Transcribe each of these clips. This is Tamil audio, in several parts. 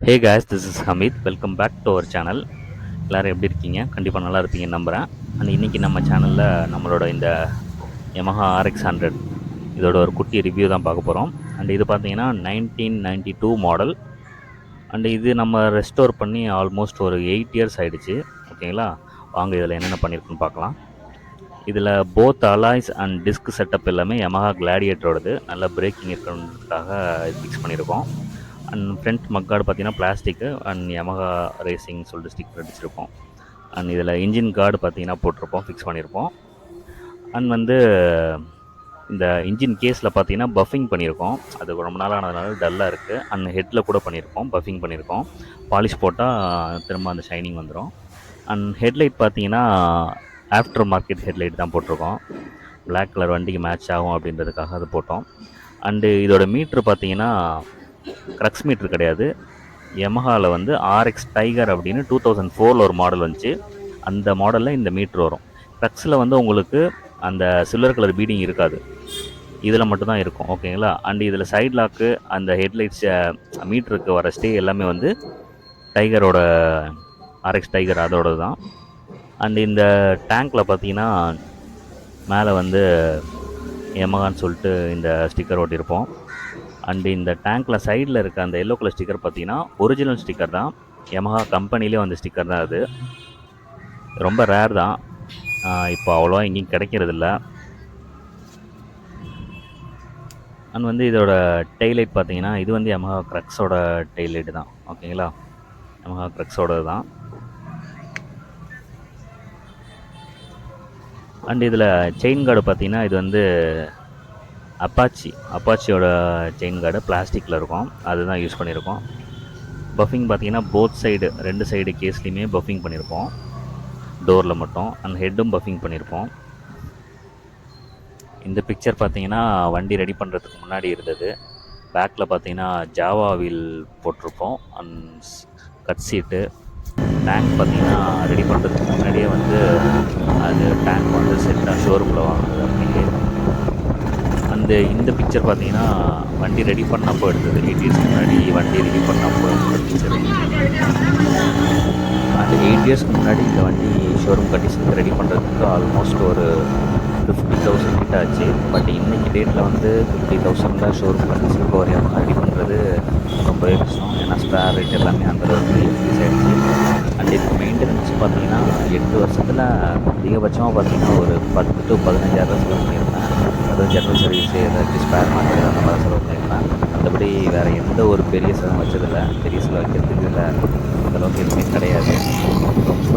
Hey guys, this is Hameed. Welcome back to our channel. எல்லோரும் எப்படி இருக்கீங்க? கண்டிப்பாக நல்லா இருப்பீங்கன்னு நம்புகிறேன். அண்ட் இன்றைக்கி நம்ம சேனலில் நம்மளோட இந்த Yamaha rx100 இதோட ஒரு குட்டி ரிவ்யூ தான் பார்க்க போகிறோம். அண்ட் இது பார்த்தீங்கன்னா 1992 மாடல். அண்ட் இது நம்ம ரெஸ்டோர் பண்ணி ஆல்மோஸ்ட் ஒரு 8 இயர்ஸ் ஆகிடுச்சு. ஓகேங்களா? வாங்க இதில் என்னென்ன பண்ணியிருக்குன்னு பார்க்கலாம். இதில் both alloys and disk setup எல்லாமே Yamaha கிளாடியேட்டரோடது. நல்ல பிரேக்கிங் இருக்கிறதுக்காக இது ஃபிக்ஸ் பண்ணியிருக்கோம். அண்ட் ஃப்ரண்ட் மக்கார்டு பார்த்தீங்கன்னா பிளாஸ்டிக்கு அண்ட் Yamaha ரேசிங் சொல்லிட்டு ஸ்டிக்கர் அடிச்சிருப்போம். அண்ட் இதில் இன்ஜின் கார்டு பார்த்தீங்கன்னா போட்டிருப்போம், ஃபிக்ஸ் பண்ணியிருப்போம். அண்ட் வந்து இந்த இன்ஜின் கேஸில் பார்த்தீங்கன்னா பஃபிங் பண்ணியிருக்கோம். அது ரொம்ப நாள் ஆனதுனால டல்லாக இருக்குது. அண்ட் ஹெட்டில் கூட பண்ணியிருக்கோம், பஃபிங் பண்ணியிருக்கோம். பாலிஷ் போட்டால் திரும்ப அந்த ஷைனிங் வந்துடும். அண்ட் ஹெட்லைட் பார்த்தீங்கன்னா ஆஃப்டர் மார்க்கெட் ஹெட்லைட் தான் போட்டிருக்கோம். பிளாக் கலர் வண்டிக்கு மேட்ச் ஆகும் அப்படின்றதுக்காக அது போட்டோம். அண்டு இதோட மீட்ரு பார்த்தீங்கன்னா க்ரக்ஸ் மீட்ரு கிடையாது. Yamahaவில் வந்து RX டைகர் அப்படின்னு 2004 ஒரு மாடல் வந்துச்சு. அந்த மாடலில் இந்த மீட்ரு வரும். க்ரக்ஸில் வந்து உங்களுக்கு அந்த சில்வர் கலர் பீடிங் இருக்காது, இதில் மட்டும்தான் இருக்கும். ஓகேங்களா? அண்டு இதில் சைட் லாக்கு, அந்த ஹெட்லைட்ஸ், மீட்ருக்கு வர ஸ்டே எல்லாமே வந்து டைகரோட RX டைகர் அதோட தான். அண்டு இந்த டேங்க்கில் பார்த்தீங்கன்னா மேலே வந்து Yamahaன்னு சொல்லிட்டு இந்த ஸ்டிக்கர் ஓட்டியிருப்போம். அண்டு இந்த டேங்க்கில் சைடில் இருக்க அந்த எல்லோ கலர் ஸ்டிக்கர் பார்த்தீங்கன்னா ஒரிஜினல் ஸ்டிக்கர் தான். Yamaha கம்பெனிலே வந்த ஸ்டிக்கர் தான் அது. ரொம்ப ரேர் தான், இப்போ அவ்வளோவா எங்கேயும் கிடைக்கிறதில்ல. அண்ட் வந்து இதோட டெய்லைட் பார்த்தீங்கன்னா இது வந்து Yamaha க்ரக்ஸோட டெய்லைட்டு தான். ஓகேங்களா? Yamaha க்ரக்ஸோட தான். அண்ட் இதில் செயின் கார்டு பார்த்தீங்கன்னா இது வந்து அப்பாச்சியோட செயின் கார்டு பிளாஸ்டிக்கில் இருக்கும், அதுதான் யூஸ் பண்ணியிருக்கோம். பஃபிங் பார்த்தீங்கன்னா போத் சைடு, 2 சைடு கேஸ்லேயுமே பஃபிங் பண்ணியிருப்போம், டோரில் மட்டும். அண்ட் ஹெட்டும் பஃபிங் பண்ணியிருப்போம். இந்த பிக்சர் பார்த்தீங்கன்னா வண்டி ரெடி பண்ணுறதுக்கு முன்னாடி இருந்தது. பேக்கில் பார்த்தீங்கன்னா ஜாவா வீல் போட்டிருப்போம். And cut seat. டேங்க் பார்த்தீங்கன்னா ரெடி பண்ணுறதுக்கு முன்னாடியே வந்து அது டேங்க் வந்து செட்டாக ஷோரூமில் வாங்குறது அப்படியே. அந்த இந்த பிக்சர் பார்த்தீங்கன்னா வண்டி ரெடி பண்ணப்போ எடுத்தது, 8 இயர்ஸ் முன்னாடி வண்டி ரெடி பண்ணப்போ எடுத்த பிக்சர். அந்த 8 இயர்ஸ்க்கு முன்னாடி இந்த வண்டி ஷோரூம் கண்டிஷனுக்கு ரெடி பண்ணுறதுக்கு ஆல்மோஸ்ட் ஒரு 50,000 கிட்ட ஆச்சு. பட் இன்றைக்கி டேட்டில் வந்து 50,000 ஷோரூம் கண்டிஷனுக்கு ஒரு Yamaha ரெடி பண்ணுறது ரொம்பவே கஷ்டம். ஏன்னா ஸ்பேர் ரேட் எல்லாமே அந்தளவுக்கு இன்க்ரீஸ் ஆகிடுச்சு. அண்ட் இதுக்கு மெயின்டெனன்ஸ் பார்த்தீங்கன்னா 8 வருஷத்தில் அதிகபட்சமாக பார்த்தீங்கன்னா ஒரு 10 to 15,000 செலவு பண்ணியிருப்பேன். அதுவும் ஜென்ரல் சர்வீஸு, ஏதாச்சும் ஸ்பேர் மார்க்கெட் அந்த மாதிரி செலவு பண்ணியிருப்பேன். மற்றபடி வேறு எந்த ஒரு பெரிய செலவு வச்சதில்லை. பெரிய செலவு வைக்கிறதுக்கு இல்லை, அந்தளவுக்கு எதுவுமே கிடையாது. ரொம்ப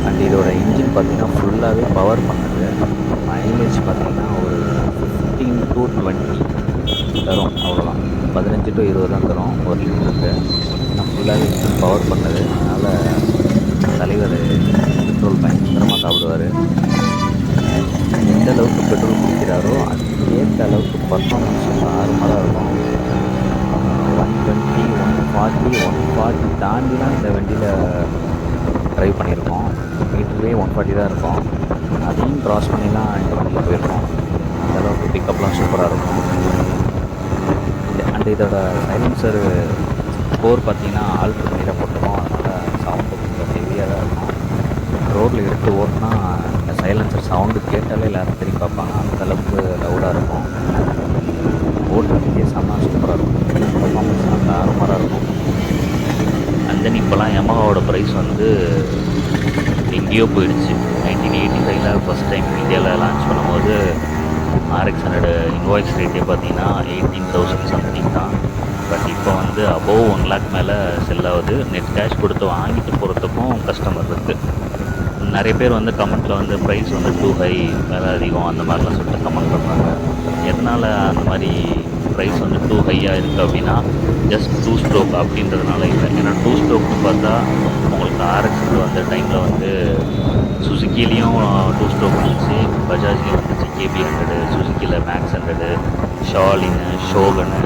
அண்ட் இதோட இன்ஜின் பார்த்தீங்கன்னா ஃபுல்லாகவே பவர் பண்ணுது. மைலேஜ் பார்த்தீங்கன்னா ஒரு 15 to 20 தரும், அவ்வளோதான். 15 to 20 தான் தரும் ஒரு லிட்டருக்கு. நான் ஃபுல்லாகவே இன்ஜின் பவர் பண்ணுது. அதனால் தலைவர் பெட்ரோல் பயங்கரமாக சாப்பிடுவார். எந்த அளவுக்கு பெட்ரோல் குடிக்கிறாரோ அதுக்கேற்ற அளவுக்கு பர்ஃபார்மன்ஸ் நார்மலாக இருக்கும். 120, 140 தாண்டிலாம் இந்த வண்டியில் ட்ரைவ் பண்ணியிருக்கோம். மீட்டரே 140 தான் இருக்கும். அதையும் க்ராஸ் பண்ணிலாம் இந்த வண்டியில் போயிருக்கோம். அந்தளவுக்கு பிக்கப்லாம் சூப்பராக இருக்கும். அண்ட் இதோட சைலன்சர் ஸ்கோர் பார்த்தீங்கன்னா ஆல்ட்ரு பண்ணி தான் போட்டிருக்கோம். அதனால் சவுண்டு கொஞ்சம் ஹெவியாக தான் இருக்கும். ரோட்டில் எடுத்து ஓட்டினா இந்த சைலன்சர் சவுண்டு கேட்டாலே எல்லோரும் திரும்பி பார்ப்பாங்க, அந்தளவுக்கு லவுடாக இருக்கும். ஓட்டுறதுக்கே செம்ம சூப்பராக இருக்கும். பர்ஃபார்மன்ஸ் நல்லா அருமையாக இருக்கும். அண்ட் தென் இப்போலாம் Yamahaவோட ப்ரைஸ் வந்து எங்கேயோ போயிடுச்சு. 1985 ஃபஸ்ட் டைம் இந்தியாவில் லான்ச் பண்ணும்போது rx100 இன்வாய்ஸ் ரேட்டே பார்த்தீங்கன்னா 18,000 சம்திங் தான். பட் இப்போ வந்து அபோவ் 1 lakh மேலே செல் ஆகுது. நெட் கேஷ் கொடுத்து வாங்கிட்டு போகிறதுக்கும் கஸ்டமர் இருக்குது. நிறைய பேர் வந்து கமெண்ட்டில் வந்து ப்ரைஸ் வந்து டூ ஹை, வேலை அதிகம் அந்த மாதிரிலாம் சொல்லிட்டு கமெண்ட் பண்ணுறாங்க. எதனால் அந்த மாதிரி ப்ரைஸ் வந்து டூ ஹையாக இருக்குது அப்படின்னா ஜஸ்ட் 2 ஸ்ட்ரோக் அப்படின்றதுனால இல்லை. ஏன்னா 2 ஸ்ட்ரோக்னு பார்த்தா உங்களுக்கு RX வந்த டைமில் வந்து சுசுக்கிலையும் 2 ஸ்ட்ரோக் வந்துச்சு, பஜாஜ்லேயும் வந்துச்சு KB100, சுசுக்கியில் மேக்ஸ் 100, ஷாலினு, ஷோகனு,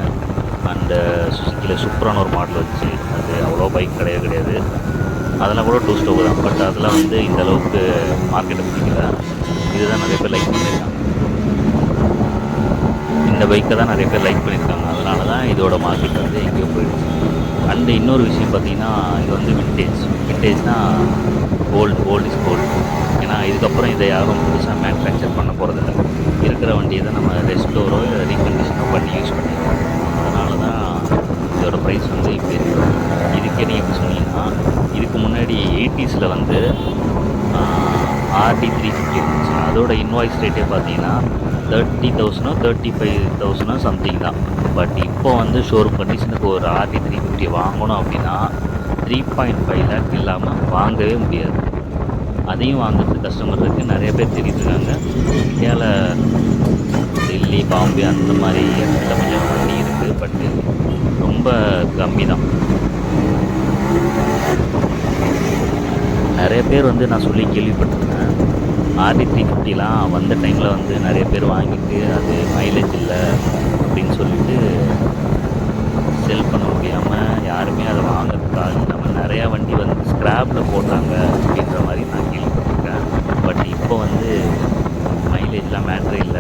அண்டு சுசுக்கியில் சூப்பரான ஒரு மாடல் வந்துச்சு. அது அவ்வளோ பைக் கிடையாது. அதெல்லாம் கூட 2 ஸ்ட்ரோக் தான். பட் அதெல்லாம் வந்து இந்த அளவுக்கு மார்க்கெட்டை பிடிக்கல. இதுதான் நிறைய பேர் லைக் பண்ணியிருக்காங்க. இந்த பைக்கை தான் நிறைய பேர் லைக் பண்ணியிருக்காங்க. அதனால தான் இதோட மார்க்கெட் வந்து எங்கேயோ போயிடுச்சு. அண்டு இன்னொரு விஷயம் பார்த்தீங்கன்னா, இது வந்து விண்டேஜ்னால் ஓல்டு இஸ் கோல்டு. ஏன்னா இதுக்கப்புறம் இதை யாரும் புதுசாக மேனுஃபேக்சர் பண்ண போகிறதில்ல. இருக்கிற வண்டியை தான் நம்ம ரெஸ்டோரோ ரீகண்டிஷனோ பண்ணி யூஸ் பண்ணிடுவோம். அதனால தான் இதோட ப்ரைஸ் வந்து இப்படி இருக்குது. இதுக்கே நீங்கள் எப்படி சொன்னீங்கன்னா, இதுக்கு முன்னாடி 80s வந்து RD 350 இருந்துச்சு. அதோட இன்வாய்ஸ் ரேட்டே பார்த்தீங்கன்னா 30,000 35,000 சம்திங் தான். பட் இப்போ வந்து ஷோரூம் கண்டிஷனுக்கு ஒரு RD 350 வாங்கணும் அப்படின்னா 3.5 லேக் இல்லாமல் வாங்கவே முடியாது. அதையும் வாங்குறது கஸ்டமர் இருக்குது. நிறைய பேர் தெரிஞ்சுருக்காங்க. இந்தியாவில் டெல்லி, பாம்பே அந்த மாதிரி இடத்துல கொஞ்சம் வண்டி இருக்குது. பட்டு ரொம்ப கம்மி தான். நிறைய பேர் வந்து நான் சொல்லி கேள்விப்பட்டிருக்கேன். RD 350லாம் வந்த டைமில் வந்து நிறைய பேர் வாங்கிட்டு அது மைலேஜ் இல்லை அப்படின்னு சொல்லிட்டு செல் பண்ண முடியாமல் யாருமே அதை வாங்கிறதுக்கு ஆள் இல்லாமல் நிறையா வண்டி வந்து ஸ்க்ராப்பில் போட்டாங்க அப்படின்ற மாதிரி நான் கேள்விப்பட்டிருக்கேன். பட் இப்போ வந்து மைலேஜ்லாம் மேட்ரே இல்லை.